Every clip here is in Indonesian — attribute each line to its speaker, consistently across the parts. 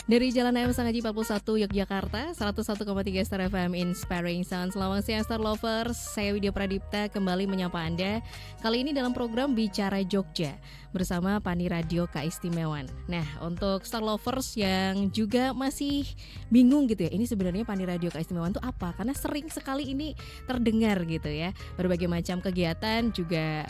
Speaker 1: Dari Jalan AM Sanghaji 41 Yogyakarta, 101,3 Star FM Inspiring Sound. Selamat siang Star Lovers, saya Widya Pradipta kembali menyapa Anda. Kali ini dalam program Bicara Jogja bersama Pani Radio Keistimewaan. Nah, untuk Star Lovers yang juga masih bingung gitu ya, ini sebenarnya Pani Radio Keistimewaan itu apa? Karena sering sekali ini terdengar gitu ya. Berbagai macam kegiatan juga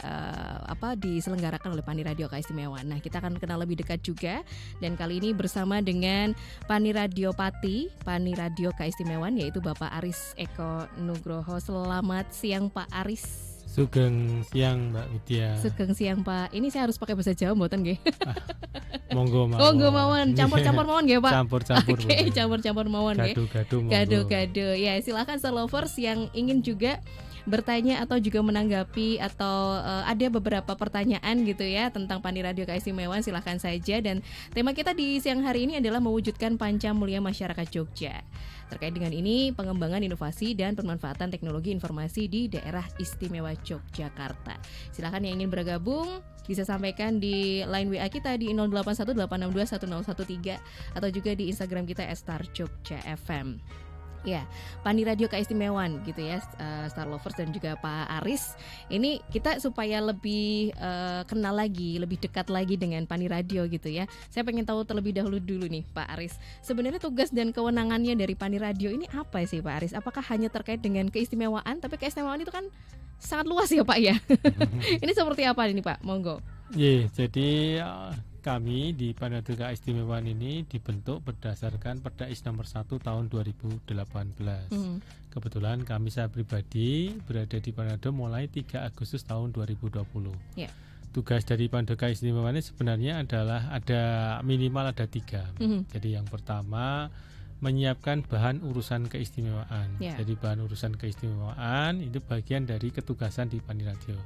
Speaker 1: diselenggarakan oleh Pani Radio Keistimewaan. Nah, kita akan kenal lebih dekat juga, dan kali ini bersama dengan Pani Radio Pati, Pani Radio Keistimewaan, yaitu Bapak Aris Eko Nugroho. Selamat siang Pak Aris.
Speaker 2: Sugeng siang Mbak Widya.
Speaker 1: Sugeng siang Pak. Ini saya harus pakai bahasa Jawa mboten nggih?
Speaker 2: Monggo mawon.
Speaker 1: Monggo mawon. Campur-campur mawon nggih Pak?
Speaker 2: Campur-campur.
Speaker 1: Oke, campur-campur mawon nggih.
Speaker 2: Gado-gado monggo.
Speaker 1: Gado-gado. Ya, silakan Star Lovers yang ingin juga bertanya atau juga menanggapi atau ada beberapa pertanyaan gitu ya tentang Pani Radio Keistimewaan, silahkan saja. Dan tema kita di siang hari ini adalah mewujudkan panca mulia masyarakat Jogja. Terkait dengan ini, pengembangan inovasi dan pemanfaatan teknologi informasi di daerah istimewa Yogyakarta. Silahkan yang ingin bergabung bisa sampaikan di line WA kita di 0818621013 atau juga di Instagram kita @starjogjafm. Ya, Pani Radio Keistimewaan gitu ya, Star Lovers dan juga Pak Aris. Ini kita supaya lebih kenal lagi, lebih dekat lagi dengan Pani Radio gitu ya. Saya pengen tahu terlebih dahulu dulu nih Pak Aris. Sebenarnya tugas dan kewenangannya dari Pani Radio ini apa sih Pak Aris? Apakah hanya terkait dengan keistimewaan? Tapi keistimewaan itu kan sangat luas ya Pak ya. Ini seperti apa ini Pak? Monggo.
Speaker 2: Jadi kami di Pani Radio Keistimewaan ini dibentuk berdasarkan Perda Is nomor 1 tahun 2018. Kebetulan kami saya pribadi berada di Pani Radio mulai 3 Agustus tahun 2020. Yeah. Tugas dari Pani Radio Keistimewaan ini sebenarnya adalah minimal ada 3. Jadi yang pertama, menyiapkan bahan urusan keistimewaan. Jadi bahan urusan keistimewaan itu bagian dari ketugasan di Pani Radio.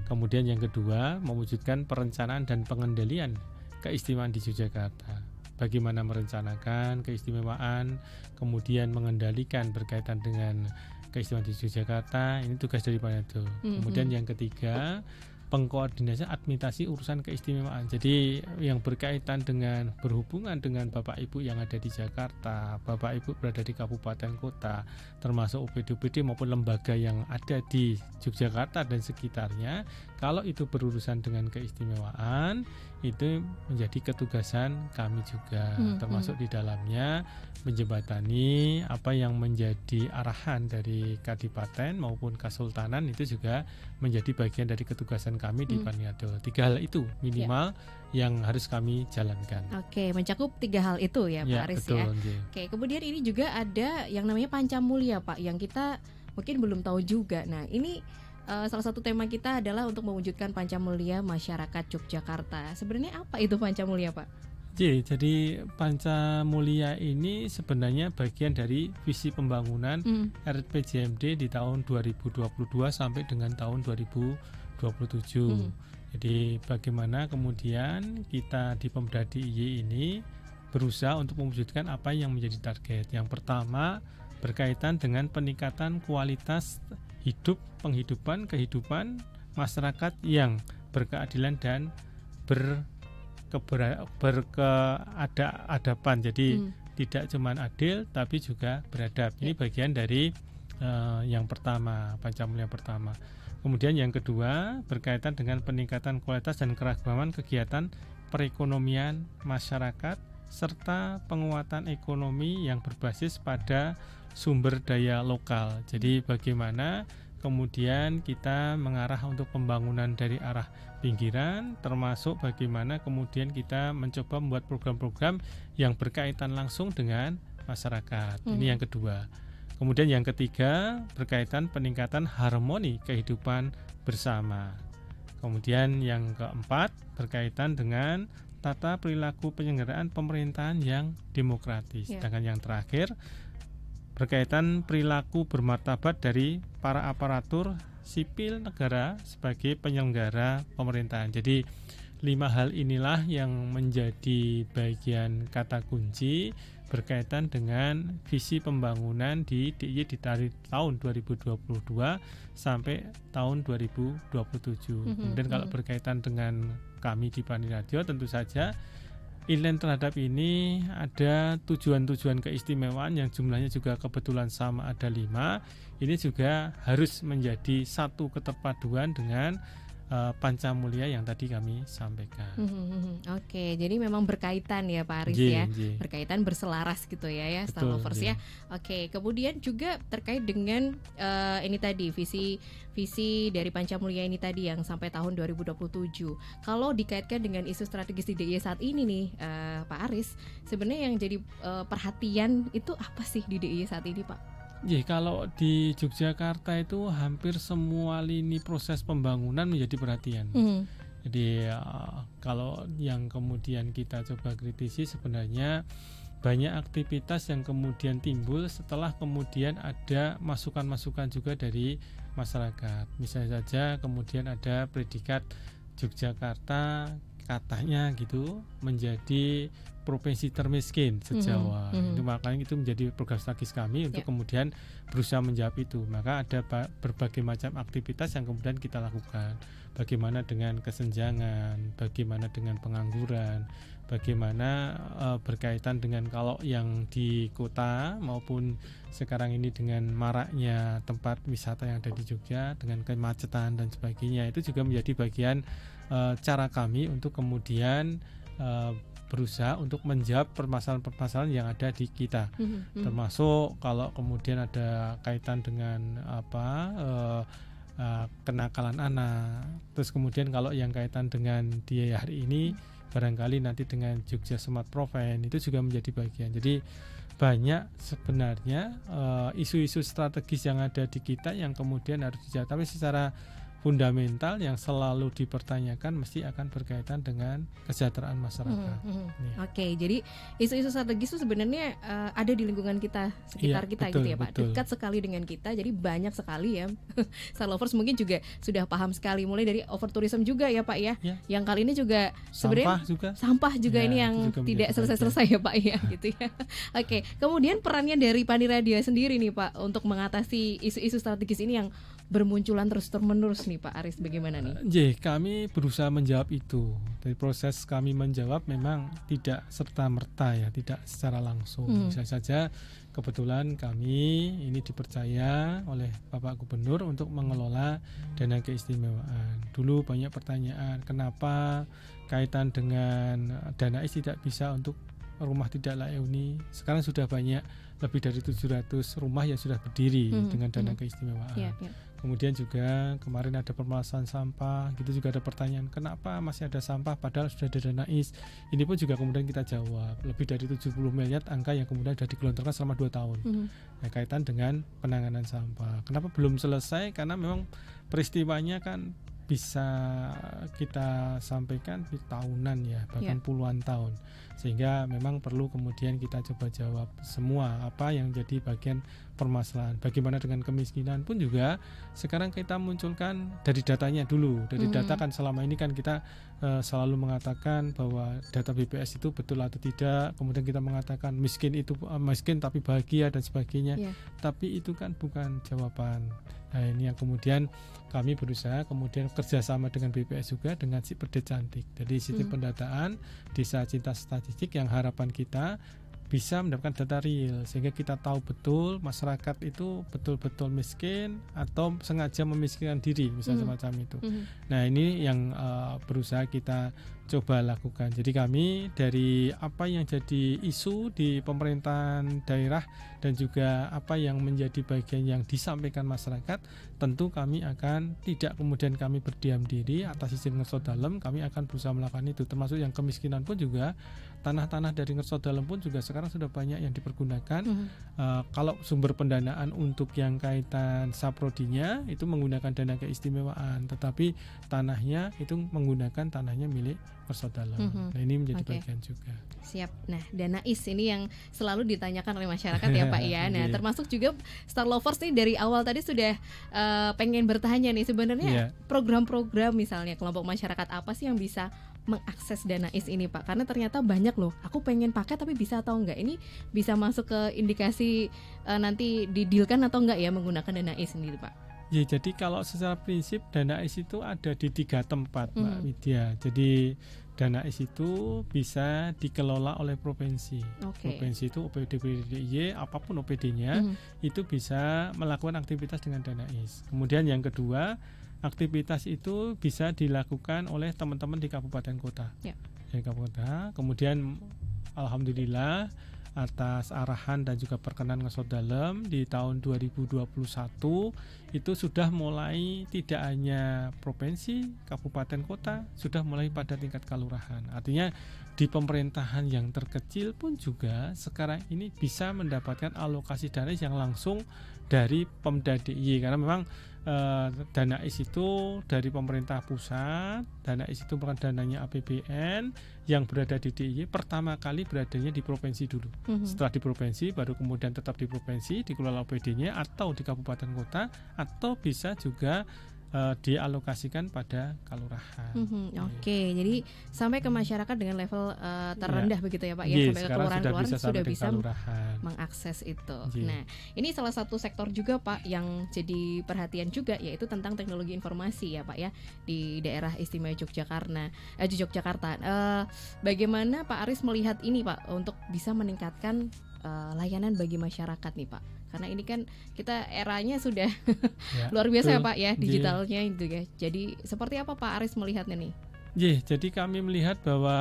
Speaker 2: Kemudian yang kedua, mewujudkan perencanaan dan pengendalian keistimewaan di Yogyakarta. Bagaimana merencanakan keistimewaan, kemudian mengendalikan berkaitan dengan keistimewaan di Yogyakarta, ini tugas dari Pani Radio. Kemudian yang ketiga, pengkoordinasian administrasi urusan keistimewaan. Jadi yang berkaitan dengan berhubungan dengan Bapak Ibu yang ada di Jakarta, Bapak Ibu berada di kabupaten kota, termasuk UPD-UPD maupun lembaga yang ada di Yogyakarta dan sekitarnya, kalau itu berurusan dengan keistimewaan, itu menjadi ketugasan kami juga, termasuk di dalamnya menjembatani apa yang menjadi arahan dari Kadipaten maupun Kesultanan, itu juga menjadi bagian dari ketugasan kami di Pani Radio. 3 hal itu minimal yang harus kami jalankan.
Speaker 1: Oke, mencakup 3 hal itu ya Pak Aris
Speaker 2: betul,
Speaker 1: ya. Oke, kemudian ini juga ada yang namanya Panca Mulia Pak, yang kita mungkin belum tahu juga. Nah, ini salah satu tema kita adalah untuk mewujudkan Panca Mulia masyarakat Yogyakarta. Sebenarnya apa itu Panca Mulia Pak?
Speaker 2: Jadi Panca Mulia ini sebenarnya bagian dari visi pembangunan RPJMD di tahun 2022 sampai dengan tahun 2027. Jadi bagaimana kemudian kita di Pemda DIY ini berusaha untuk mewujudkan apa yang menjadi target. Yang pertama berkaitan dengan peningkatan kualitas hidup, kehidupan masyarakat yang berkeadilan dan berkeadapan. Jadi tidak cuma adil tapi juga beradab. Ini bagian dari yang pertama, Panca Mulia pertama. Kemudian yang kedua berkaitan dengan peningkatan kualitas dan keragaman kegiatan perekonomian masyarakat serta penguatan ekonomi yang berbasis pada sumber daya lokal. Jadi bagaimana kemudian kita mengarah untuk pembangunan dari arah pinggiran, termasuk bagaimana kemudian kita mencoba membuat program-program yang berkaitan langsung dengan masyarakat. Ini yang kedua. Kemudian yang ketiga berkaitan peningkatan harmoni kehidupan bersama. Kemudian yang keempat berkaitan dengan tata perilaku penyelenggaraan pemerintahan yang demokratis. Sedangkan yang terakhir berkaitan perilaku bermartabat dari para aparatur sipil negara sebagai penyelenggara pemerintahan. Jadi 5 hal inilah yang menjadi bagian kata kunci berkaitan dengan visi pembangunan di DIY dari tahun 2022 sampai tahun 2027. Kemudian kalau berkaitan dengan kami di Pani Radio, tentu saja inline terhadap ini ada tujuan-tujuan keistimewaan yang jumlahnya juga kebetulan sama, ada 5. Ini juga harus menjadi satu keterpaduan dengan Pancamulya yang tadi kami sampaikan.
Speaker 1: Oke, jadi memang berkaitan ya Pak Aris ya, berkaitan berselaras gitu ya Star Lovers ya. Oke, kemudian juga terkait dengan ini tadi visi dari Pancamulya ini tadi yang sampai tahun 2027. Kalau dikaitkan dengan isu strategis di DIY saat ini nih Pak Aris, sebenarnya yang jadi perhatian itu apa sih di DIY saat ini Pak?
Speaker 2: Kalau di Yogyakarta itu hampir semua lini proses pembangunan menjadi perhatian. Jadi kalau yang kemudian kita coba kritisi sebenarnya banyak aktivitas yang kemudian timbul setelah kemudian ada masukan-masukan juga dari masyarakat. Misalnya saja kemudian ada predikat Yogyakarta katanya gitu menjadi provinsi termiskin se-Jawa. Itu makanya itu menjadi program strategis kami untuk kemudian berusaha menjawab itu. Maka ada berbagai macam aktivitas yang kemudian kita lakukan. Bagaimana dengan kesenjangan, bagaimana dengan pengangguran, bagaimana berkaitan dengan kalau yang di kota maupun sekarang ini dengan maraknya tempat wisata yang ada di Jogja dengan kemacetan dan sebagainya. Itu juga menjadi bagian cara kami untuk kemudian berusaha untuk menjawab permasalahan-permasalahan yang ada di kita, termasuk kalau kemudian ada kaitan dengan kenakalan anak, terus kemudian kalau yang kaitan dengan di hari ini barangkali nanti dengan Jogja Smart Province itu juga menjadi bagian. Jadi banyak sebenarnya isu-isu strategis yang ada di kita yang kemudian harus dijawab, tapi secara fundamental yang selalu dipertanyakan mesti akan berkaitan dengan kesejahteraan masyarakat.
Speaker 1: Oke, jadi isu-isu strategis itu sebenarnya ada di lingkungan kita, sekitar kita betul, gitu ya Pak, dekat sekali dengan kita, jadi banyak sekali ya. Star Lovers mungkin juga sudah paham sekali, mulai dari overtourism juga ya Pak ya. Yang kali ini juga sebenarnya sampah juga ini yang tidak selesai-selesai ya Pak ya, gitu ya. Oke, kemudian perannya dari Paniradia sendiri nih Pak untuk mengatasi isu-isu strategis ini yang bermunculan terus-menerus nih Pak Aris, bagaimana nih?
Speaker 2: Kami berusaha menjawab itu. Dari proses kami menjawab memang tidak serta-merta ya, tidak secara langsung. Bisa saja kebetulan kami ini dipercaya oleh Bapak Gubernur untuk mengelola dana keistimewaan. Dulu banyak pertanyaan, kenapa kaitan dengan dana IS tidak bisa untuk rumah tidak layak huni. Sekarang sudah banyak, lebih dari 700 rumah yang sudah berdiri dengan dana keistimewaan. Kemudian juga kemarin ada permasalahan sampah, gitu juga ada pertanyaan kenapa masih ada sampah padahal sudah ada dana IS. Ini pun juga kemudian kita jawab, lebih dari 70 miliar angka yang kemudian sudah digelontorkan selama 2 tahun. Kaitan dengan penanganan sampah. Kenapa belum selesai? Karena memang peristiwanya kan bisa kita sampaikan di tahunan ya, bahkan puluhan tahun, sehingga memang perlu kemudian kita coba jawab semua apa yang jadi bagian permasalahan. Bagaimana dengan kemiskinan pun juga sekarang kita munculkan dari datanya dulu. Dari data kan selama ini kan kita selalu mengatakan bahwa data BPS itu betul atau tidak, kemudian kita mengatakan miskin itu miskin tapi bahagia dan sebagainya, tapi itu kan bukan jawaban. Nah ini yang kemudian kami berusaha kemudian kerjasama dengan BPS juga dengan si Perde Cantik. Jadi sistem pendataan Desa Cinta Statistik yang harapan kita bisa mendapatkan data real sehingga kita tahu betul masyarakat itu betul-betul miskin atau sengaja memiskinkan diri misalnya semacam itu. Nah ini yang berusaha kita coba lakukan. Jadi kami dari apa yang jadi isu di pemerintahan daerah dan juga apa yang menjadi bagian yang disampaikan masyarakat, tentu kami akan tidak kemudian kami berdiam diri atas izin Ngerso Dalem, kami akan berusaha melakukan itu. Termasuk yang kemiskinan pun juga tanah-tanah dari Ngerso Dalem pun juga sekarang sudah banyak yang dipergunakan. Kalau sumber pendanaan untuk yang kaitan saprodinya itu menggunakan dana keistimewaan, tetapi tanahnya itu menggunakan tanahnya milik Ngerso Dalem. Nah ini menjadi bagian juga.
Speaker 1: Siap. Nah dana IS ini yang selalu ditanyakan oleh masyarakat ya Pak ya. Nah termasuk juga Star Lovers nih dari awal tadi sudah pengen bertanya nih sebenarnya program-program misalnya kelompok masyarakat apa sih yang bisa mengakses dana IS ini Pak? Karena ternyata banyak loh, aku pengen pakai tapi bisa atau enggak, ini bisa masuk ke indikasi nanti didilkan atau enggak ya menggunakan dana IS sendiri Pak?
Speaker 2: Ya, jadi kalau secara prinsip dana IS itu ada di 3 tempat Mbak Widya. Jadi dana IS itu bisa dikelola oleh provinsi. Provinsi itu OPD DIY, apapun OPD-nya itu bisa melakukan aktivitas dengan dana IS. Kemudian yang kedua, aktivitas itu bisa dilakukan oleh teman-teman di kabupaten kota. Di kabupaten. Kemudian alhamdulillah atas arahan dan juga perkenan Ngesot Dalem di tahun 2021 itu sudah mulai tidak hanya provinsi, kabupaten, kota, sudah mulai pada tingkat kelurahan. Artinya di pemerintahan yang terkecil pun juga sekarang ini bisa mendapatkan alokasi dana yang langsung dari Pemda DIY, karena memang dana IS itu dari pemerintah pusat, dana IS itu merupakan dananya APBN yang berada di DIY, pertama kali beradanya di provinsi dulu. Setelah di provinsi baru kemudian tetap di provinsi dikelola OPD-nya atau di kabupaten kota, atau bisa juga dialokasikan pada kelurahan.
Speaker 1: Oke, jadi sampai ke masyarakat dengan level terendah begitu ya Pak ya, sampai ke kelurahan sudah bisa mengakses itu. Nah, ini salah satu sektor juga Pak yang jadi perhatian juga, yaitu tentang teknologi informasi ya Pak ya di daerah istimewa Yogyakarta. Bagaimana Pak Aris melihat ini Pak untuk bisa meningkatkan layanan bagi masyarakat nih Pak? Karena ini kan kita eranya sudah luar biasa ya Pak ya, digitalnya itu ya. Jadi seperti apa Pak Aris melihatnya nih?
Speaker 2: Jadi kami melihat bahwa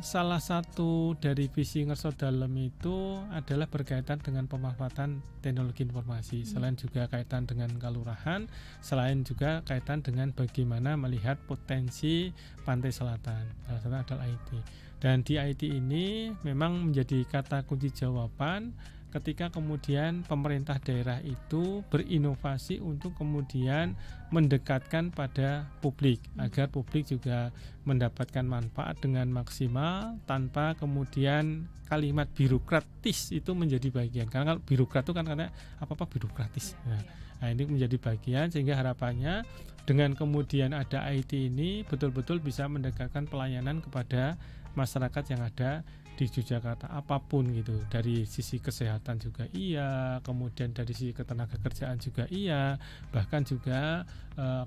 Speaker 2: salah satu dari visi Ngesot Dalem itu adalah berkaitan dengan pemanfaatan teknologi informasi. Selain juga kaitan dengan kelurahan, selain juga kaitan dengan bagaimana melihat potensi pantai selatan. Salah satu adalah IT. Dan di IT ini memang menjadi kata kunci jawaban ketika kemudian pemerintah daerah itu berinovasi untuk kemudian mendekatkan pada publik, agar publik juga mendapatkan manfaat dengan maksimal tanpa kemudian kalimat birokratis itu menjadi bagian. Karena kalau birokrat itu kan karena apa-apa birokratis. Nah, ini menjadi bagian, sehingga harapannya dengan kemudian ada IT ini betul-betul bisa mendekatkan pelayanan kepada masyarakat yang ada di Yogyakarta, apapun gitu, dari sisi kesehatan juga iya, kemudian dari sisi ketenaga kerjaan juga iya, bahkan juga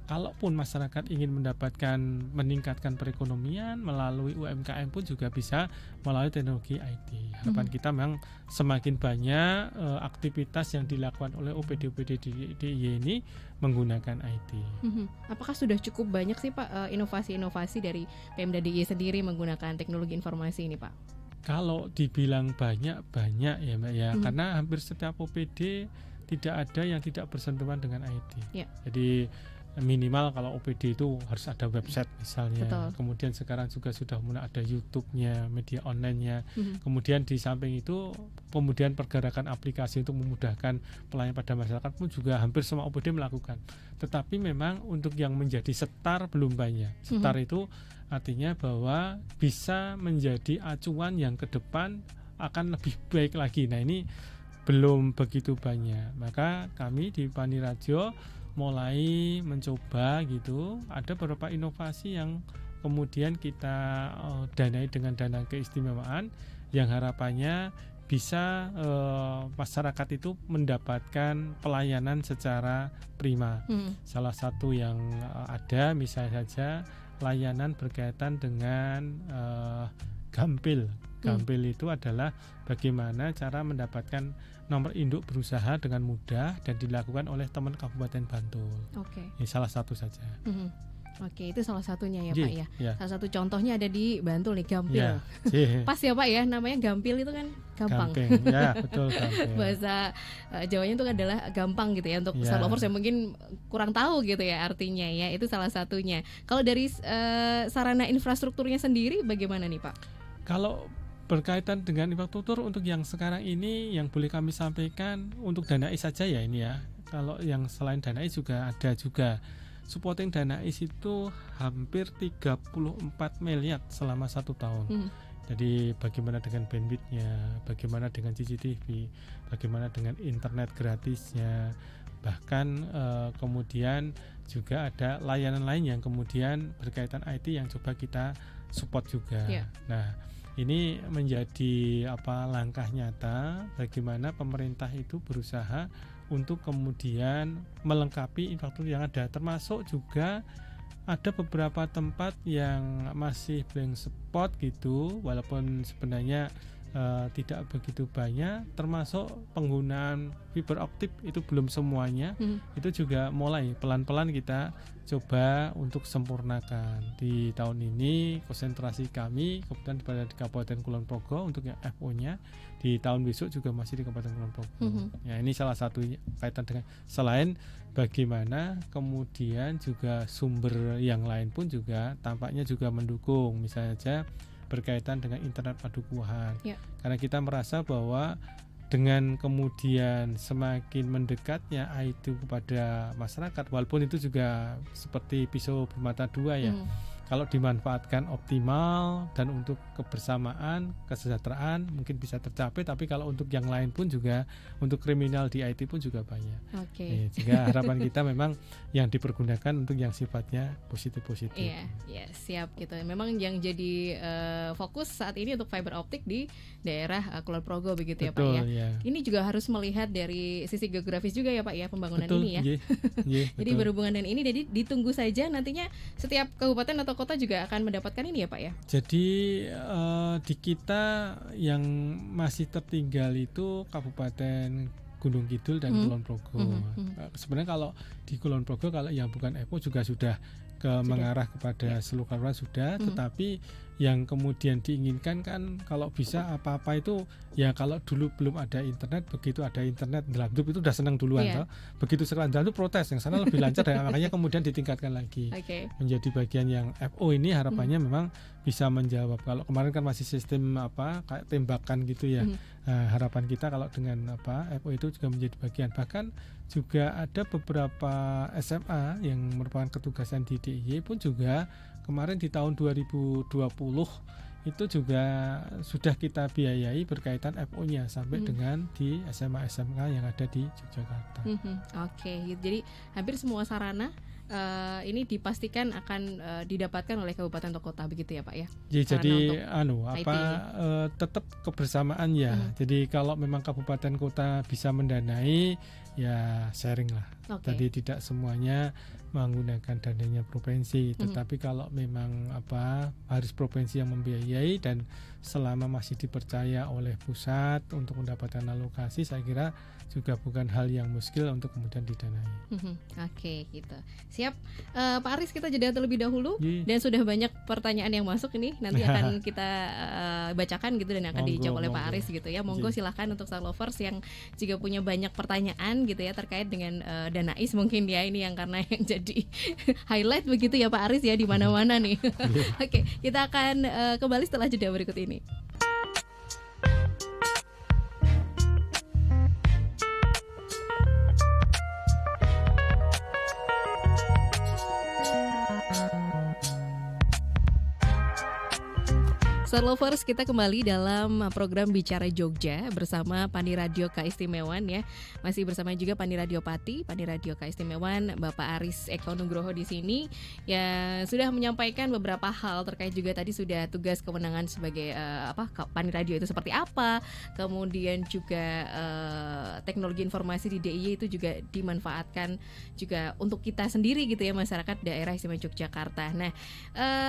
Speaker 2: kalaupun masyarakat ingin meningkatkan perekonomian melalui UMKM pun juga bisa melalui teknologi IT. Harapan kita memang semakin banyak aktivitas yang dilakukan oleh OPD-OPD DIY ini menggunakan IT.
Speaker 1: Apakah sudah cukup banyak sih Pak inovasi-inovasi dari Pemda DIY sendiri menggunakan teknologi informasi ini Pak?
Speaker 2: Kalau dibilang banyak ya Mbak ya, karena hampir setiap OPD tidak ada yang tidak bersentuhan dengan IT. Jadi minimal kalau OPD itu harus ada website misalnya. Kemudian sekarang juga sudah mulai ada YouTube-nya, media online-nya. Kemudian di samping itu kemudian pergerakan aplikasi untuk memudahkan pelayanan pada masyarakat pun juga hampir semua OPD melakukan. Tetapi memang untuk yang menjadi setar belum banyak. Setar itu artinya bahwa bisa menjadi acuan yang ke depan akan lebih baik lagi. Nah, ini belum begitu banyak. Maka kami di Paniradio mulai mencoba gitu, ada beberapa inovasi yang kemudian kita danai dengan dana keistimewaan yang harapannya bisa masyarakat itu mendapatkan pelayanan secara prima. Salah satu yang ada misalnya saja layanan berkaitan dengan Gampil. Gampil itu adalah bagaimana cara mendapatkan nomor induk berusaha dengan mudah dan dilakukan oleh teman Kabupaten Bantul. Ini salah satu saja.
Speaker 1: Oke, itu salah satunya ya Pak ya. Salah satu contohnya ada di Bantul nih, Gampil. Pas ya Pak ya, namanya Gampil itu kan gampang.
Speaker 2: Ya, betul, gampil.
Speaker 1: Bahasa Jawanya itu adalah gampang gitu ya, untuk lovers yang mungkin kurang tahu gitu ya artinya ya. Itu salah satunya. Kalau dari sarana infrastrukturnya sendiri bagaimana nih Pak?
Speaker 2: Kalau berkaitan dengan infrastruktur untuk yang sekarang ini yang boleh kami sampaikan untuk dana IS saja ya ini ya. Kalau yang selain dana IS juga ada juga. Supporting dana IS itu hampir 34 miliar selama 1 tahun. Jadi bagaimana dengan bandwidth-nya, bagaimana dengan CCTV, bagaimana dengan internet gratisnya, bahkan kemudian juga ada layanan lain yang kemudian berkaitan IT yang coba kita support juga. Nah, ini menjadi langkah nyata bagaimana pemerintah itu berusaha untuk kemudian melengkapi infrastruktur yang ada, termasuk juga ada beberapa tempat yang masih blank spot gitu, walaupun sebenarnya tidak begitu banyak, termasuk penggunaan fiber optik itu belum semuanya. Itu juga mulai pelan-pelan kita coba untuk sempurnakan. Di tahun ini konsentrasi kami kebetulan pada di Kabupaten Kulon Progo untuk yang FO-nya, di tahun besok juga masih di Kabupaten Kulon Progo. Ya, ini salah satu kaitan dengan, selain bagaimana kemudian juga sumber yang lain pun juga tampaknya juga mendukung, misalnya saja berkaitan dengan internet padukuhan. Karena kita merasa bahwa dengan kemudian semakin mendekatnya IT kepada masyarakat, walaupun itu juga seperti pisau bermata dua ya, kalau dimanfaatkan optimal dan untuk kebersamaan, kesejahteraan mungkin bisa tercapai, tapi kalau untuk yang lain pun juga, untuk kriminal di IT pun juga banyak. Sehingga harapan kita memang yang dipergunakan untuk yang sifatnya positif-positif.
Speaker 1: Iya, siap gitu. Memang yang jadi fokus saat ini untuk fiber optik di daerah Kulon Progo begitu.
Speaker 2: Betul,
Speaker 1: ya Pak ya. Ini juga harus melihat dari sisi geografis juga ya Pak ya, pembangunan ini ya. Jadi berhubungan dengan ini, jadi ditunggu saja nantinya setiap kabupaten atau kota juga akan mendapatkan ini ya Pak ya.
Speaker 2: Jadi di kita yang masih tertinggal itu Kabupaten Gunung Kidul dan Kulon Progo. Sebenarnya kalau di Kulon Progo, kalau yang bukan EPO juga sudah mengarah kepada seluruh kabupaten sudah, tetapi yang kemudian diinginkan kan kalau bisa apa-apa itu ya, kalau dulu belum ada internet, begitu ada internet dalam hidup itu udah senang duluan toh. Begitu sekarang itu protes, yang sana lebih lancar dan makanya kemudian ditingkatkan lagi menjadi bagian yang FO ini. Harapannya memang bisa menjawab. Kalau kemarin kan masih sistem kayak tembakan gitu ya. Harapan kita kalau dengan FO itu juga menjadi bagian. Bahkan juga ada beberapa SMA yang merupakan ketugasan di DIY pun juga kemarin di tahun 2020 itu juga sudah kita biayai berkaitan FO-nya sampai dengan di SMA-SMK yang ada di Yogyakarta.
Speaker 1: Jadi hampir semua sarana ini dipastikan akan didapatkan oleh kabupaten atau kota begitu ya Pak ya.
Speaker 2: Jadi tetap kebersamaan ya. Jadi kalau memang kabupaten kota bisa mendanai ya sharing lah. Jadi tidak semuanya menggunakan dananya provinsi, tetapi kalau memang harus provinsi yang membiayai dan selama masih dipercaya oleh pusat untuk mendapatkan alokasi, saya kira juga bukan hal yang muskil untuk kemudian didanai.
Speaker 1: Gitu. Siap. Pak Aris, kita jeda terlebih dahulu. Dan sudah banyak pertanyaan yang masuk ini, nanti akan kita bacakan gitu dan akan dijawab oleh Pak Aris gitu ya. Monggo silahkan untuk Star Lovers yang juga punya banyak pertanyaan gitu ya terkait dengan Danais mungkin ya, ini yang karena yang jadi highlight begitu ya Pak Aris ya di mana-mana nih. Kita akan kembali setelah jeda berikut ini. Star Lovers, kita kembali dalam program Bicara Jogja bersama Pani Radio Keistimewaan ya. Masih bersama juga Pani Radio Pati, Pani Radio Keistimewaan Bapak Aris Eko Nugroho di sini yang sudah menyampaikan beberapa hal terkait juga tadi sudah tugas kewenangan sebagai Pani Radio itu seperti apa. Kemudian juga teknologi informasi di DIY itu juga dimanfaatkan juga untuk kita sendiri gitu ya, masyarakat daerah istimewa Yogyakarta. Nah,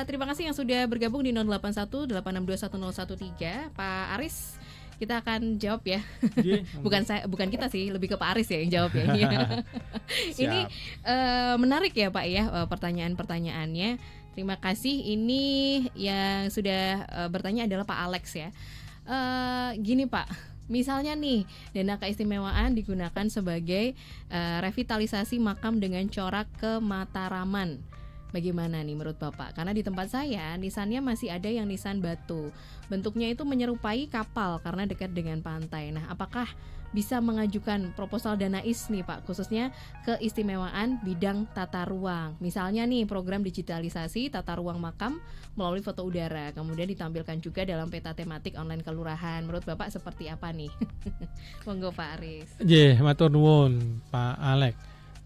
Speaker 1: terima kasih yang sudah bergabung di 081-862-1013. Pak Aris, kita akan jawab ya. Bukan kita sih, lebih ke Pak Aris ya yang jawab ya. Ini menarik ya Pak ya pertanyaan-pertanyaannya. Terima kasih. Ini yang sudah bertanya adalah Pak Alex ya. Gini Pak, misalnya nih dana keistimewaan digunakan sebagai revitalisasi makam dengan corak ke Mataraman. Bagaimana nih menurut Bapak? Karena di tempat saya nisannya masih ada yang nisan batu. Bentuknya itu menyerupai kapal karena dekat dengan pantai. Nah, apakah bisa mengajukan proposal Danais nih Pak, khususnya keistimewaan bidang tata ruang? Misalnya nih program digitalisasi tata ruang makam melalui foto udara, kemudian ditampilkan juga dalam peta tematik online kelurahan. Menurut Bapak seperti apa nih? Monggo Pak Aris.
Speaker 2: Matur nuwun Pak Alex.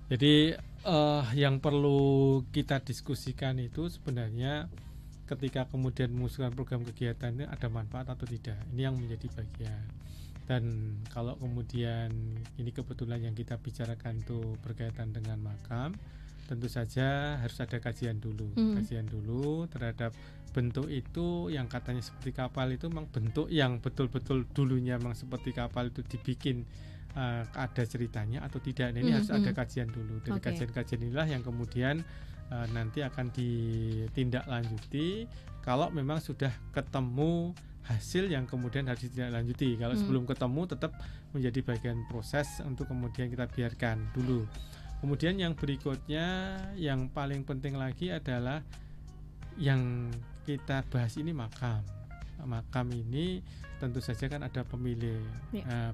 Speaker 2: Jadi yang perlu kita diskusikan itu sebenarnya ketika kemudian mengusulkan program kegiatan ini ada manfaat atau tidak. Ini yang menjadi bagian. Dan kalau kemudian ini kebetulan yang kita bicarakan itu berkaitan dengan makam, tentu saja harus ada kajian dulu. Kajian dulu terhadap bentuk itu yang katanya seperti kapal itu memang bentuk yang betul-betul dulunya memang seperti kapal itu dibikin ada ceritanya atau tidak. Nah, ini harus ada kajian dulu. Dari kajian-kajian inilah yang kemudian nanti akan ditindaklanjuti kalau memang sudah ketemu hasil yang kemudian harus ditindaklanjuti. Kalau sebelum ketemu tetap menjadi bagian proses untuk kemudian kita biarkan dulu. Kemudian yang berikutnya yang paling penting lagi adalah yang kita bahas ini makam. Makam ini tentu saja kan ada pemilik,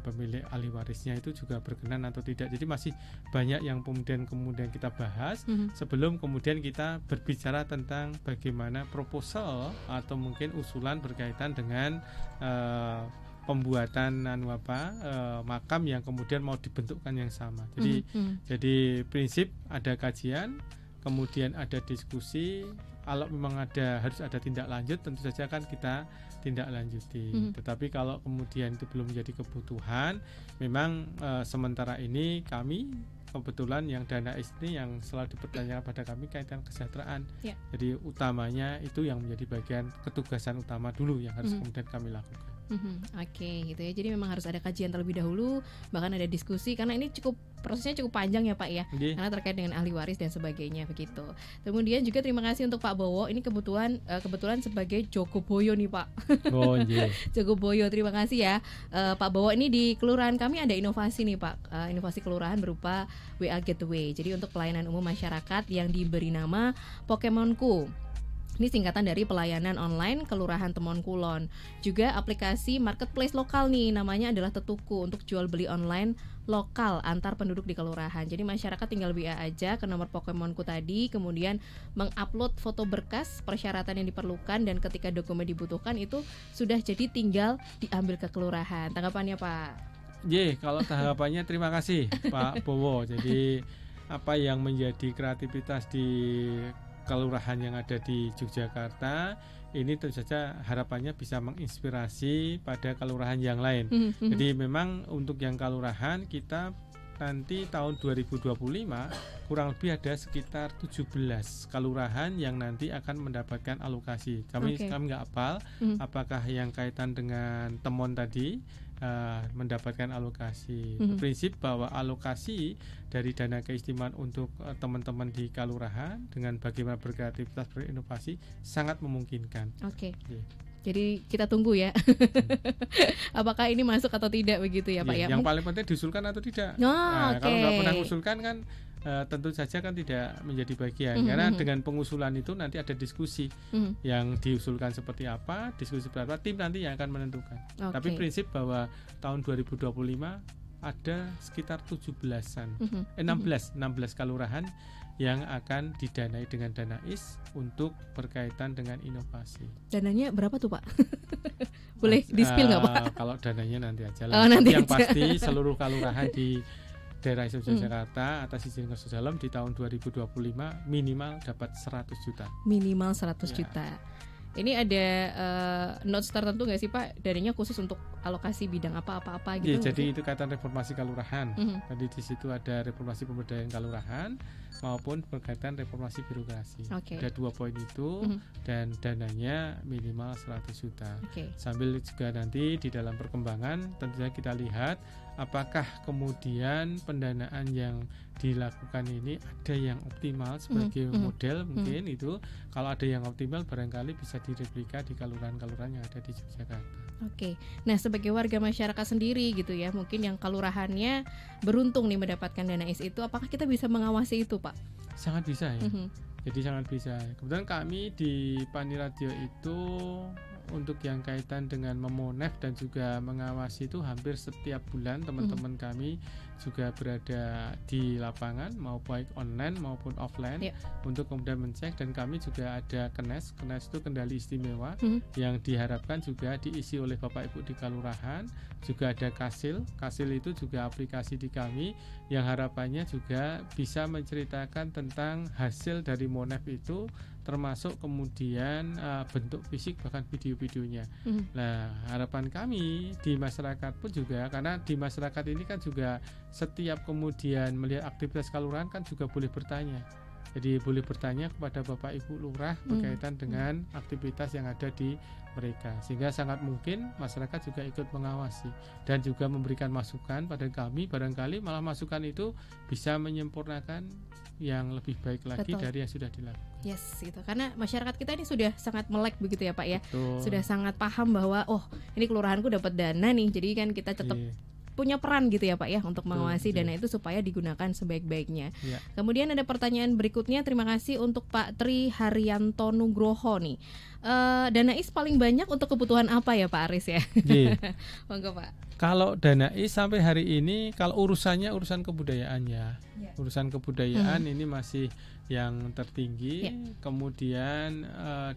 Speaker 2: pemilik ahli warisnya itu juga berkenan atau tidak. Jadi masih banyak yang kemudian kita bahas sebelum kemudian kita berbicara tentang bagaimana proposal atau mungkin usulan berkaitan dengan pembuatan makam yang kemudian mau dibentukkan yang sama. Jadi prinsip ada kajian, kemudian ada diskusi. Kalau memang harus ada tindak lanjut, tentu saja kan kita tindak lanjuti. Tetapi kalau kemudian itu belum menjadi kebutuhan, memang sementara ini kami kebetulan yang dana ini yang selalu dipertanyakan pada kami kaitan kesejahteraan. Jadi utamanya itu yang menjadi bagian ketugasan utama dulu yang harus kemudian kami lakukan.
Speaker 1: Oke, gitu ya. Jadi memang harus ada kajian terlebih dahulu, bahkan ada diskusi karena ini prosesnya cukup panjang ya Pak ya. Karena terkait dengan ahli waris dan sebagainya begitu. Kemudian juga terima kasih untuk Pak Bowo. Ini kebetulan sebagai Jogoboyo nih Pak.
Speaker 2: Oh iya.
Speaker 1: Jogoboyo, terima kasih ya Pak Bowo. Ini di kelurahan kami ada inovasi nih Pak. Inovasi kelurahan berupa WA Gateway. Jadi untuk pelayanan umum masyarakat yang diberi nama Pokemonku. Ini singkatan dari pelayanan online Kelurahan Temon Kulon. Juga aplikasi marketplace lokal nih, namanya adalah Tetuku untuk jual beli online lokal antar penduduk di kelurahan. Jadi masyarakat tinggal WA aja ke nomor Pokemonku tadi, kemudian mengupload foto berkas persyaratan yang diperlukan, dan ketika dokumen dibutuhkan itu sudah jadi tinggal diambil ke kelurahan. Tanggapannya Pak?
Speaker 2: Kalau tanggapannya terima kasih Pak Bowo. Jadi apa yang menjadi kreativitas di kelurahan yang ada di Yogyakarta ini tentu saja harapannya bisa menginspirasi pada kelurahan yang lain. Jadi memang untuk yang kelurahan kita nanti tahun 2025 kurang lebih ada sekitar 17 kelurahan yang nanti akan mendapatkan alokasi. Kami nggak hafal apakah yang kaitan dengan Temon tadi mendapatkan alokasi. Prinsip bahwa alokasi dari dana keistimewaan untuk teman-teman di kelurahan dengan bagaimana berkreativitas berinovasi sangat memungkinkan. Jadi kita tunggu ya. Apakah ini masuk atau tidak begitu ya Pak ya? Yang paling penting diusulkan atau tidak. Kalau nggak pernah mengusulkan kan tentu saja kan tidak menjadi bagian. Karena dengan pengusulan itu nanti ada diskusi yang diusulkan seperti apa, diskusi berapa, tim nanti yang akan menentukan. Tapi prinsip bahwa tahun 2025 ada sekitar 16 kelurahan yang akan didanai dengan dana IS untuk berkaitan dengan inovasi.
Speaker 1: Dananya berapa tuh Pak? Boleh di-spill nggak Pak?
Speaker 2: Kalau dananya nanti aja lah. Yang pasti seluruh kelurahan di daerah Yogyakarta atas izin Kursus Dalam di tahun 2025 minimal dapat 100 juta.
Speaker 1: Minimal 100 juta. Ini ada notes tertentu nggak sih Pak? Dananya khusus untuk alokasi bidang apa-apa gitu?
Speaker 2: Jadi itu kaitan reformasi kelurahan. Tadi di situ ada reformasi pemberdayaan kelurahan maupun berkaitan reformasi birokrasi. Ada 2 poin itu dan dananya minimal 100 juta. Sambil juga nanti di dalam perkembangan tentunya kita lihat apakah kemudian pendanaan yang dilakukan ini ada yang optimal sebagai model mungkin itu. Kalau ada yang optimal barangkali bisa direplika di kelurahan-kelurahan yang ada di Yogyakarta.
Speaker 1: Nah sebagai warga masyarakat sendiri gitu ya, mungkin yang kelurahannya beruntung nih mendapatkan dana IS itu, apakah kita bisa mengawasi itu Pak?
Speaker 2: Sangat bisa ya. Jadi sangat bisa. Kemudian kami di Pani Radio itu untuk yang kaitan dengan memonef dan juga mengawasi itu hampir setiap bulan teman-teman kami juga berada di lapangan mau baik online maupun offline untuk kemudian mencek, dan kami juga ada KENES itu kendali istimewa yang diharapkan juga diisi oleh Bapak Ibu di kelurahan. Juga ada KASIL itu juga aplikasi di kami yang harapannya juga bisa menceritakan tentang hasil dari monef itu, termasuk kemudian bentuk fisik bahkan video-videonya. Nah harapan kami di masyarakat pun juga, karena di masyarakat ini kan juga setiap kemudian melihat aktivitas kelurahan kan juga boleh bertanya Jadi boleh bertanya kepada Bapak Ibu Lurah berkaitan dengan aktivitas yang ada di mereka, sehingga sangat mungkin masyarakat juga ikut mengawasi dan juga memberikan masukan pada kami. Barangkali malah masukan itu bisa menyempurnakan yang lebih baik lagi dari yang sudah dilakukan.
Speaker 1: Yes, gitu. Karena masyarakat kita ini sudah sangat melek begitu ya Pak ya.
Speaker 2: Betul.
Speaker 1: Sudah sangat paham bahwa ini kelurahanku dapat dana nih. Jadi kan kita tetap punya peran gitu ya Pak ya untuk mengawasi dana itu supaya digunakan sebaik-baiknya. Kemudian ada pertanyaan berikutnya, terima kasih untuk Pak Tri Haryanto Nugroho nih. Dana IS paling banyak untuk kebutuhan apa ya Pak Aris ya? Monggo Pak.
Speaker 2: Kalau dana IS sampai hari ini, kalau urusannya urusan kebudayaan ya. Urusan kebudayaan ini masih yang tertinggi. Kemudian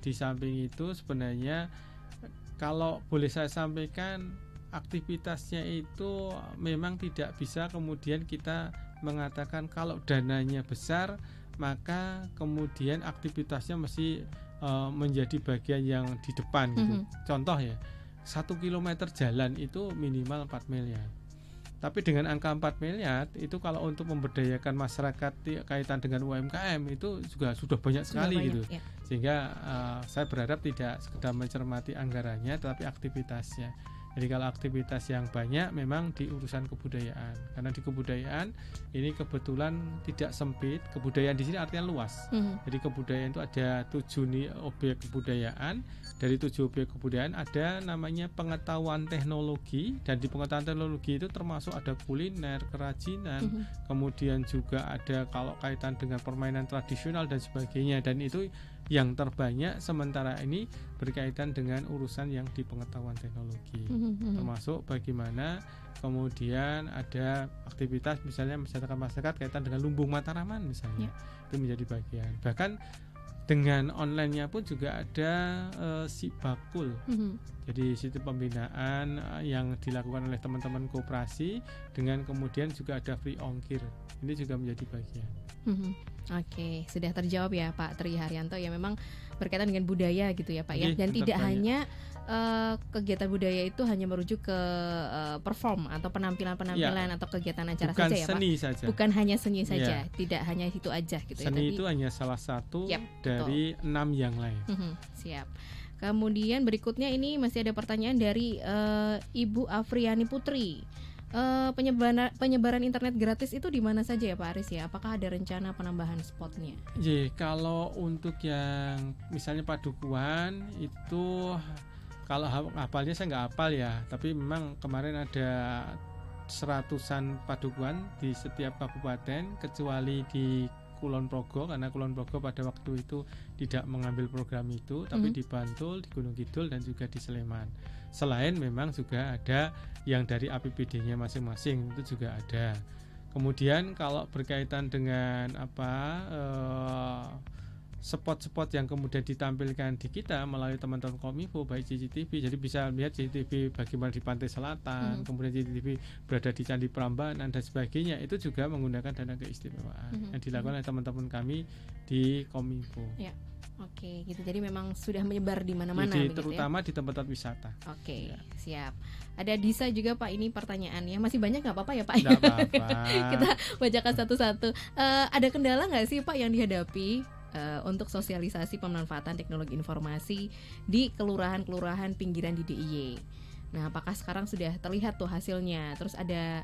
Speaker 2: di samping itu sebenarnya kalau boleh saya sampaikan, aktivitasnya itu memang tidak bisa kemudian kita mengatakan kalau dananya besar maka kemudian aktivitasnya mesti menjadi bagian yang di depan gitu. Contoh ya, 1 kilometer jalan itu minimal 4 miliar. Tapi dengan angka 4 miliar itu kalau untuk memberdayakan masyarakat kaitan dengan UMKM itu juga sudah banyak sekali gitu. Sehingga saya berharap tidak sekedar mencermati anggarannya tetapi aktivitasnya. Jadi kalau aktivitas yang banyak memang di urusan kebudayaan, karena di kebudayaan ini kebetulan tidak sempit. Kebudayaan di sini artinya luas. Jadi kebudayaan itu ada 7 objek kebudayaan. Dari 7 objek kebudayaan ada namanya pengetahuan teknologi, dan di pengetahuan teknologi itu termasuk ada kuliner, kerajinan, kemudian juga ada kalau kaitan dengan permainan tradisional dan sebagainya. Dan itu yang terbanyak sementara ini berkaitan dengan urusan yang di pengetahuan teknologi, termasuk bagaimana kemudian ada aktivitas misalnya masyarakat kaitan dengan lumbung Mataraman misalnya, itu menjadi bagian. Bahkan dengan online-nya pun juga ada Sibakul. Jadi sistem pembinaan yang dilakukan oleh teman-teman koperasi, dengan kemudian juga ada free ongkir. Ini juga menjadi bagian.
Speaker 1: Oke, sudah terjawab ya Pak Tri Haryanto, ya memang berkaitan dengan budaya gitu ya Pak ya. Dan tidak hanya kegiatan budaya itu hanya merujuk ke perform atau penampilan-penampilan atau kegiatan acara
Speaker 2: bukan
Speaker 1: saja ya Pak.
Speaker 2: Saja.
Speaker 1: Bukan hanya seni saja, tidak hanya itu aja gitu ya.
Speaker 2: Seni itu hanya salah satu dari 6 yang lain.
Speaker 1: Siap. Kemudian berikutnya ini masih ada pertanyaan dari Ibu Afriani Putri. Penyebaran internet gratis itu di mana saja ya Pak Aris ya? Apakah ada rencana penambahan spotnya?
Speaker 2: Kalau untuk yang misalnya padukuhan itu, kalau hafalnya saya nggak hafal ya, tapi memang kemarin ada 100-an padukuhan di setiap kabupaten kecuali di Kulon Progo, karena Kulon Progo pada waktu itu tidak mengambil program itu, tapi di Bantul, di Gunung Kidul, dan juga di Sleman. Selain memang juga ada yang dari APBD-nya masing-masing, itu juga ada. Kemudian kalau berkaitan dengan spot-spot yang kemudian ditampilkan di kita melalui teman-teman Kominfo, baik CCTV, jadi bisa lihat CCTV bagaimana di Pantai Selatan, kemudian CCTV berada di Candi Prambanan dan sebagainya, itu juga menggunakan dana keistimewaan yang dilakukan oleh teman-teman kami di Kominfo.
Speaker 1: Oke, gitu. Jadi memang sudah menyebar di mana-mana,
Speaker 2: terutama di tempat-tempat wisata.
Speaker 1: Oke, siap. Ada Disa juga Pak, ini pertanyaannya masih banyak, nggak apa-apa ya Pak?
Speaker 2: Nggak apa-apa.
Speaker 1: Kita bacakan satu-satu. Ada kendala nggak sih Pak yang dihadapi untuk sosialisasi pemanfaatan teknologi informasi di kelurahan-kelurahan pinggiran di DIY? Nah, apakah sekarang sudah terlihat tuh hasilnya? Terus ada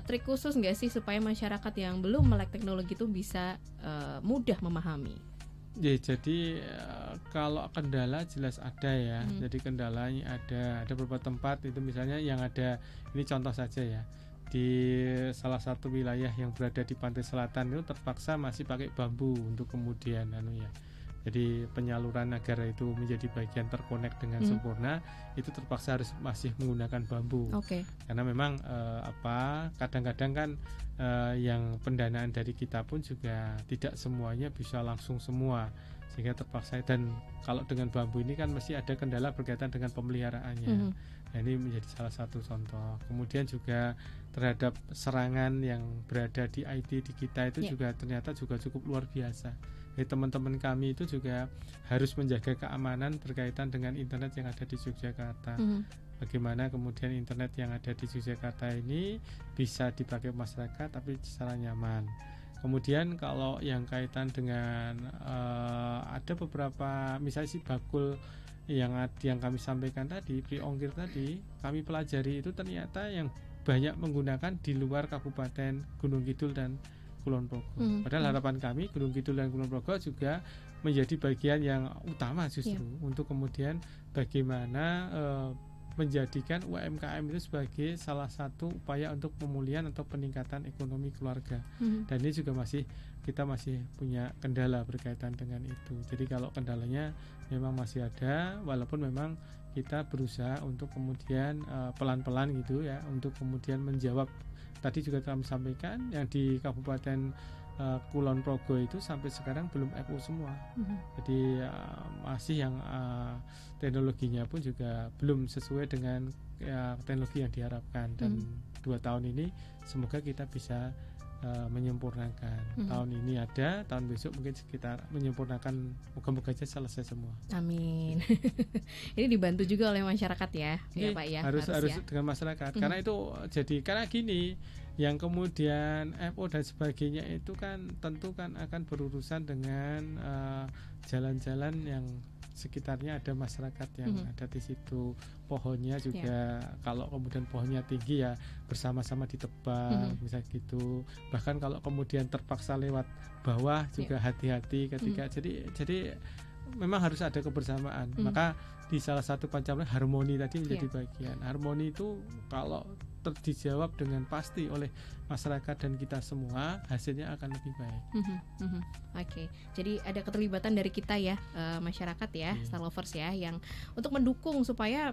Speaker 1: trik khusus nggak sih supaya masyarakat yang belum melek teknologi itu bisa mudah memahami?
Speaker 2: Jadi kalau kendala jelas ada ya. Jadi kendalanya ada beberapa tempat itu, misalnya yang ada, ini contoh saja ya, di salah satu wilayah yang berada di Pantai Selatan itu terpaksa masih pakai bambu untuk kemudian jadi penyaluran agar itu menjadi bagian terkonek dengan sempurna, itu terpaksa harus masih menggunakan bambu. Karena memang kadang-kadang kan yang pendanaan dari kita pun juga tidak semuanya bisa langsung semua, sehingga terpaksa. Dan kalau dengan bambu ini kan mesti ada kendala berkaitan dengan pemeliharaannya. Nah, ini menjadi salah satu contoh. Kemudian juga terhadap serangan yang berada di IT di kita itu juga ternyata juga cukup luar biasa. Jadi teman-teman kami itu juga harus menjaga keamanan berkaitan dengan internet yang ada di Yogyakarta. Bagaimana kemudian internet yang ada di Yogyakarta ini bisa dipakai masyarakat tapi secara nyaman. Kemudian kalau yang kaitan dengan ada beberapa misalnya si bakul yang kami sampaikan tadi, free ongkir tadi, kami pelajari itu ternyata yang banyak menggunakan di luar Kabupaten Gunung Kidul dan Kulon Progo. Padahal harapan kami Gunung Kidul dan Kulon Progo juga menjadi bagian yang utama justru untuk kemudian bagaimana menjadikan UMKM itu sebagai salah satu upaya untuk pemulihan atau peningkatan ekonomi keluarga. Dan ini juga kita masih punya kendala berkaitan dengan itu. Jadi kalau kendalanya memang masih ada, walaupun memang kita berusaha untuk kemudian pelan-pelan gitu ya, untuk kemudian menjawab. Tadi juga kami sampaikan yang di Kabupaten Kulon Progo itu sampai sekarang belum FO semua. Jadi masih yang teknologinya pun juga belum sesuai dengan teknologi yang diharapkan. Dan 2 tahun ini semoga kita bisa menyempurnakan. Tahun ini ada, tahun besok mungkin sekitar menyempurnakan, moga-moga aja selesai semua.
Speaker 1: Amin. Ini dibantu juga oleh masyarakat ya, ya Pak ya.
Speaker 2: Harus dengan masyarakat. Karena itu karena gini, yang kemudian FO dan sebagainya itu kan tentu kan akan berurusan dengan jalan-jalan yang sekitarnya ada masyarakat yang ada di situ. Pohonnya juga kalau kemudian pohonnya tinggi ya bersama-sama ditebang misalnya gitu. Bahkan kalau kemudian terpaksa lewat bawah juga hati-hati ketika jadi memang harus ada kebersamaan. Maka di salah satu pancamaya harmoni tadi menjadi bagian. Harmoni itu kalau dijawab dengan pasti oleh masyarakat dan kita semua, hasilnya akan lebih baik.
Speaker 1: Oke, jadi ada keterlibatan dari kita ya, masyarakat ya, Star Lovers ya, yang untuk mendukung supaya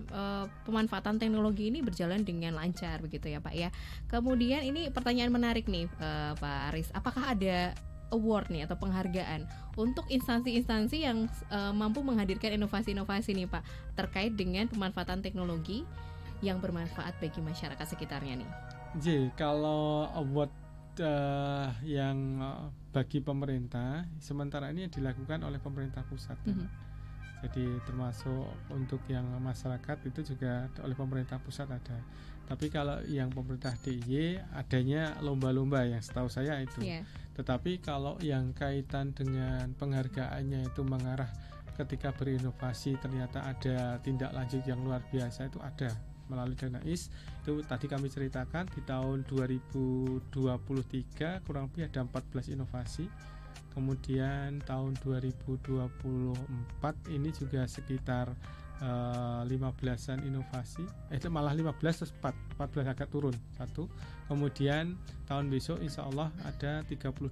Speaker 1: pemanfaatan teknologi ini berjalan dengan lancar begitu ya Pak ya. Kemudian ini pertanyaan menarik nih Pak Aris, apakah ada award nih atau penghargaan untuk instansi-instansi yang mampu menghadirkan inovasi-inovasi nih Pak terkait dengan pemanfaatan teknologi yang bermanfaat bagi masyarakat sekitarnya nih?
Speaker 2: Kalau award yang bagi pemerintah sementara ini dilakukan oleh pemerintah pusat. Jadi termasuk untuk yang masyarakat itu juga oleh pemerintah pusat ada. Tapi kalau yang pemerintah DIY adanya lomba-lomba yang setahu saya itu. Tetapi kalau yang kaitan dengan penghargaannya itu mengarah ketika berinovasi ternyata ada tindak lanjut yang luar biasa itu ada melalui Dana IS. Itu tadi kami ceritakan di tahun 2023 kurang lebih ada 14 inovasi. Kemudian tahun 2024 ini juga sekitar 15-an inovasi. Itu malah 15 terus 14 agak turun satu. Kemudian tahun besok insya Allah ada 32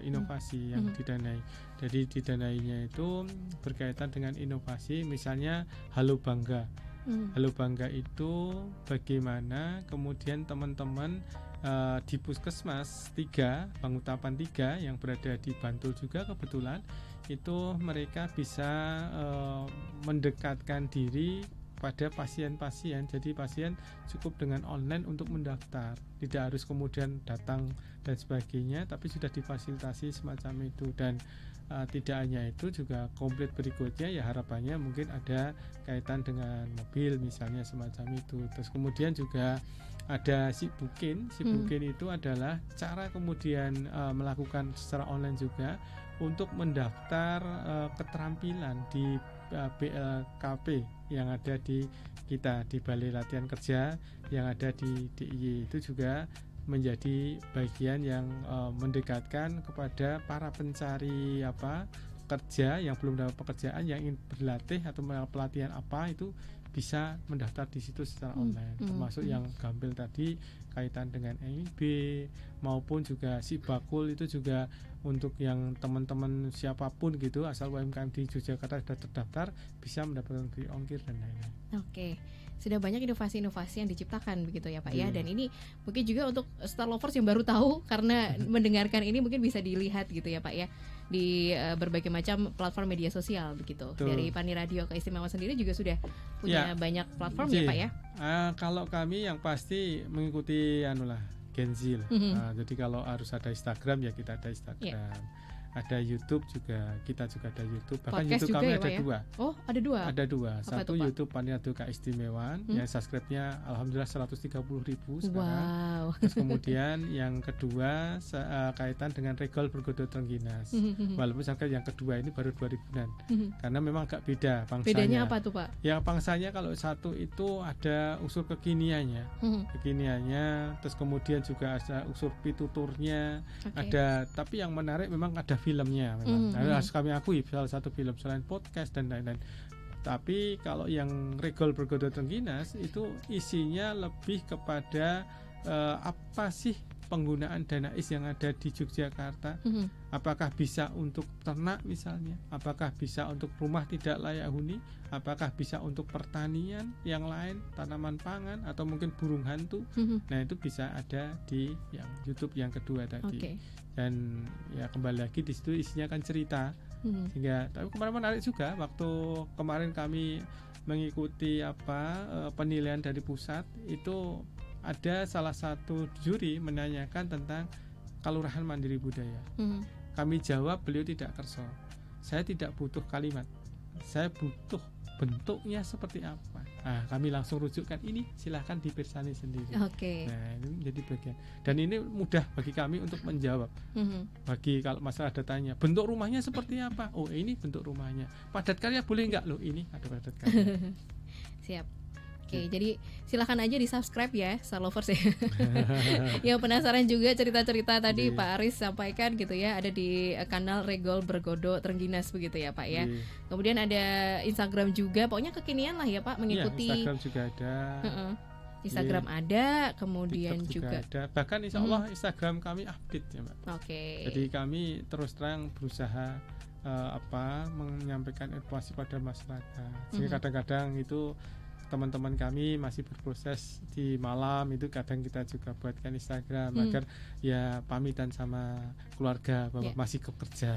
Speaker 2: inovasi yang didanai. Jadi didanainya itu berkaitan dengan inovasi, misalnya Halo Bangga. Halo Bangga itu bagaimana kemudian teman-teman di Puskesmas 3, Pangutapan 3 yang berada di Bantul juga kebetulan itu mereka bisa mendekatkan diri pada pasien-pasien. Jadi pasien cukup dengan online untuk mendaftar, tidak harus kemudian datang dan sebagainya, tapi sudah difasilitasi semacam itu. Dan tidak hanya itu, juga komplit berikutnya ya harapannya mungkin ada kaitan dengan mobil misalnya semacam itu. Terus kemudian juga ada Sibukin. Sibukin itu adalah cara kemudian melakukan secara online juga untuk mendaftar keterampilan di BLKP yang ada di kita, di Balai Latihan Kerja yang ada di DIY. Itu juga menjadi bagian yang mendekatkan kepada para pencari kerja yang belum dapat pekerjaan, yang ingin berlatih atau pelatihan itu bisa mendaftar di situ secara online. Termasuk yang Gampil tadi kaitan dengan EIB maupun juga si Bakul itu juga untuk yang teman-teman siapapun gitu asal UMKM di Yogyakarta sudah terdaftar bisa mendapatkan free ongkir dan lain-lain.
Speaker 1: Oke. Sudah banyak inovasi-inovasi yang diciptakan begitu ya Pak ya. Dan ini mungkin juga untuk Star Lovers yang baru tahu karena mendengarkan ini mungkin bisa dilihat gitu ya Pak ya di berbagai macam platform media sosial begitu. Dari Pani Radio Keistimewaan sendiri juga sudah punya banyak platform ya Pak ya.
Speaker 2: Kalau kami yang pasti mengikuti Gen Z lah. Jadi kalau harus ada Instagram ya kita ada Instagram. ada YouTube juga, kita juga ada YouTube. Bahkan
Speaker 1: Podcast
Speaker 2: YouTube
Speaker 1: juga
Speaker 2: kami
Speaker 1: ya,
Speaker 2: ada
Speaker 1: Pak, ya?
Speaker 2: 2.
Speaker 1: Oh, ada 2.
Speaker 2: Ada 2.
Speaker 1: Apa
Speaker 2: Satu
Speaker 1: itu, Pak?
Speaker 2: YouTube Paniradha Keistimewaan yang subscribe-nya alhamdulillah 130.000 sekarang.
Speaker 1: Wow.
Speaker 2: Terus kemudian yang kedua kaitan dengan Regol Bergodo Trengginas. Walaupun sampai yang kedua ini baru 2000-an. Karena memang agak beda pangsanya.
Speaker 1: Bedanya apa tuh, Pak?
Speaker 2: Ya pangsanya kalau satu itu ada unsur kekiniannya. Kekiniannya, terus kemudian juga ada unsur pituturnya, ada, tapi yang menarik memang ada filmnya memang. Harus kami akui salah satu film selain podcast dan lain-lain. Tapi kalau yang Regol Bergodo Trengginas itu isinya lebih kepada apa sih penggunaan dana is yang ada di Yogyakarta. Apakah bisa untuk ternak misalnya, apakah bisa untuk rumah tidak layak huni, apakah bisa untuk pertanian yang lain, tanaman pangan, atau mungkin burung hantu. Nah itu bisa ada di yang YouTube yang kedua tadi. Dan ya kembali lagi di situ isinya kan cerita. Sehingga tapi kemarin menarik juga waktu kemarin kami mengikuti penilaian dari pusat, itu ada salah satu juri menanyakan tentang Kelurahan Mandiri Budaya. Kami jawab, beliau tidak kerso. Saya tidak butuh kalimat, saya butuh bentuknya seperti apa. Nah, kami langsung rujukkan ini, silahkan dipirsani sendiri. Nah, ini menjadi bagian. Dan ini mudah bagi kami untuk menjawab. Bagi kalau masalah ada tanya, bentuk rumahnya seperti apa? Oh, ini bentuk rumahnya. Padat karya boleh nggak? Loh, ini ada padat karya.
Speaker 1: Siap. Oke, jadi silahkan aja di subscribe ya, Star Lovers ya. Yang penasaran juga cerita-cerita tadi Pak Aris sampaikan gitu ya, ada di kanal Regol Bergodo Trengginas begitu ya Pak ya. Kemudian ada Instagram juga, pokoknya kekinian lah ya Pak, mengikuti.
Speaker 2: Instagram juga ada.
Speaker 1: Instagram ada, kemudian
Speaker 2: TikTok
Speaker 1: juga
Speaker 2: ada. Bahkan insya Allah Instagram kami update ya Mbak. Jadi kami terus terang berusaha menyampaikan informasi pada masyarakat. Sehingga kadang-kadang itu teman-teman kami masih berproses di malam, itu kadang kita juga buatkan Instagram agar ya pamitan sama keluarga bahwa masih bekerja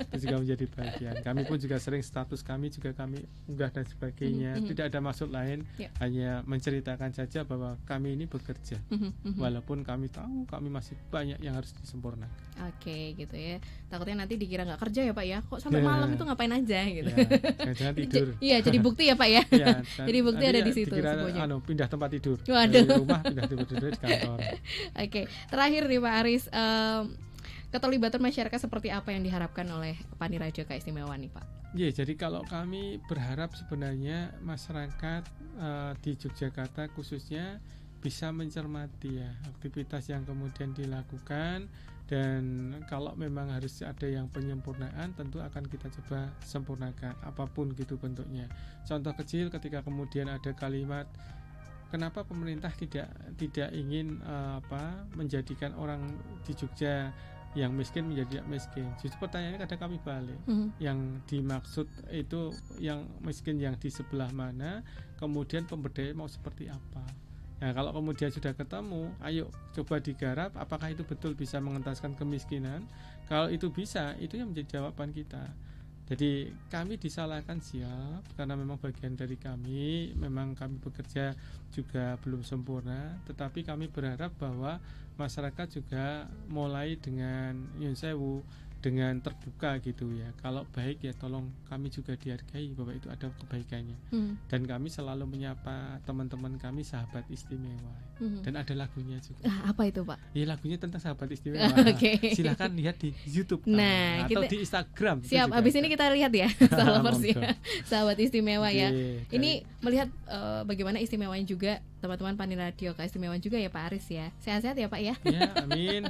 Speaker 2: itu juga menjadi bagian. Kami pun juga sering status kami juga kami unggah dan sebagainya. Tidak ada maksud lain, hanya menceritakan saja bahwa kami ini bekerja, walaupun kami tahu kami masih banyak yang harus disempurnakan.
Speaker 1: Gitu ya, takutnya nanti dikira nggak kerja ya Pak ya, kok sampai malam itu ngapain aja gitu.
Speaker 2: Jangan tidur.
Speaker 1: Jadi bukti ya Pak ya. Jadi bukti ada di situ semuanya.
Speaker 2: Pindah tempat tidur.
Speaker 1: Waduh.
Speaker 2: Dari rumah pindah tidur di kantor.
Speaker 1: Terakhir nih Pak Aris, keterlibatan masyarakat seperti apa yang diharapkan oleh Paniradha Keistimewaan nih Pak?
Speaker 2: Jadi kalau kami berharap sebenarnya masyarakat di Yogyakarta khususnya bisa mencermati ya aktivitas yang kemudian dilakukan. Dan kalau memang harus ada yang penyempurnaan, tentu akan kita coba sempurnakan apapun gitu bentuknya. Contoh kecil, ketika kemudian ada kalimat, kenapa pemerintah tidak ingin menjadikan orang di Jogja yang miskin menjadi miskin. Justru pertanyaannya kadang kami balik. Yang dimaksud itu yang miskin yang di sebelah mana, kemudian pemberdayaan mau seperti apa. Nah, kalau kemudian sudah ketemu, ayo coba digarap apakah itu betul bisa mengentaskan kemiskinan. Kalau itu bisa, itu yang menjadi jawaban kita. Jadi kami disalahkan siap, karena memang bagian dari kami, memang kami bekerja juga belum sempurna. Tetapi kami berharap bahwa masyarakat juga mulai dengan nyun sewu, dengan terbuka gitu ya. Kalau baik ya tolong kami juga dihargai bahwa itu ada kebaikannya. Dan kami selalu menyapa teman-teman kami sahabat istimewa. Dan ada lagunya juga.
Speaker 1: Apa itu Pak?
Speaker 2: Ya lagunya tentang sahabat istimewa. Silahkan lihat di YouTube atau di Instagram.
Speaker 1: Siap, abis ini kita lihat ya Lovers ya, sahabat istimewa ya. Ini melihat bagaimana istimewanya juga teman-teman Paniradha Keistimewaan juga ya Pak Aris ya. Sehat-sehat ya Pak ya. Ya
Speaker 2: amin.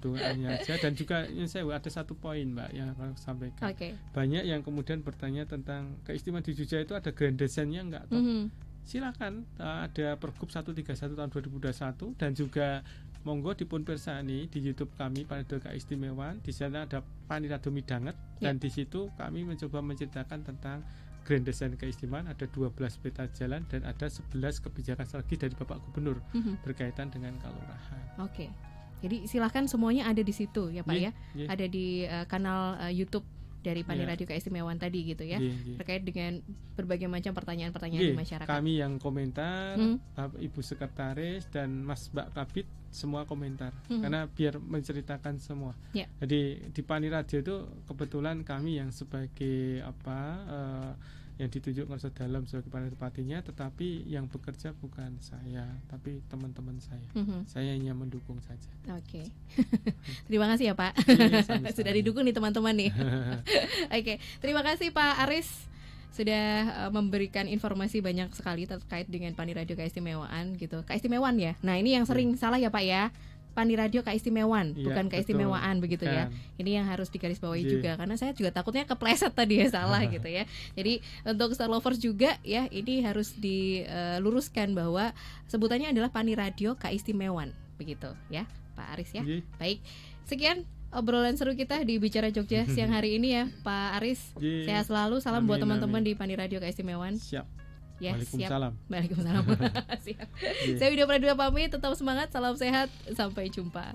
Speaker 2: Doanya aja. Dan juga saya ada satu poin Mbak yang akan sampaikan. Banyak yang kemudian bertanya tentang keistimewaan di Jogja itu ada grand design-nya enggak toh? Silakan, ada Pergub 131 tahun 2021 dan juga monggo dipun pirsani di YouTube kami Paniradha Keistimewaan. Di sana ada Paniradha Midanget dan di situ kami mencoba menceritakan tentang Grand Design Keistimewaan. Ada 12 peta jalan dan ada 11 kebijakan strategi dari Bapak Gubernur berkaitan dengan kelurahan.
Speaker 1: Jadi silahkan semuanya ada di situ ya Pak ya. Ada di kanal YouTube dari Paniradha Keistimewaan tadi gitu ya, terkait dengan berbagai macam pertanyaan-pertanyaan di masyarakat.
Speaker 2: Kami yang komentar, Ibu Sekretaris dan Mas Mbak Kabit semua komentar karena biar menceritakan semua. Jadi di Pani Radio itu kebetulan kami yang sebagai yang ditunjuk Ngerso Dalem sebagai panitianya, tetapi yang bekerja bukan saya, tapi teman-teman saya. Saya hanya mendukung saja.
Speaker 1: Oke. Terima kasih ya Pak. Sudah didukung nih teman-teman nih. Oke, terima kasih Pak Aris sudah memberikan informasi banyak sekali terkait dengan Pani Radio Keistimewaan gitu. Keistimewaan ya. Nah, ini yang sering salah ya Pak ya. Pani Radio keistimewaan, bukan keistimewaan, betul. Begitu ya. Ini yang harus digarisbawahi juga, karena saya juga takutnya kepleset tadi ya, salah gitu ya. Jadi untuk Star Lovers juga ya, ini harus diluruskan bahwa sebutannya adalah Pani Radio keistimewaan, begitu ya Pak Aris ya. Baik, sekian obrolan seru kita di Bicara Jogja siang hari ini ya Pak Aris. Sehat selalu, salam buat teman-teman di Pani Radio Keistimewaan.
Speaker 2: Siap.
Speaker 1: Ya,
Speaker 2: Waalaikumsalam.
Speaker 1: Waalaikumsalam. Siap. Saya Widya Pradua pamit, tetap semangat, salam sehat, sampai jumpa.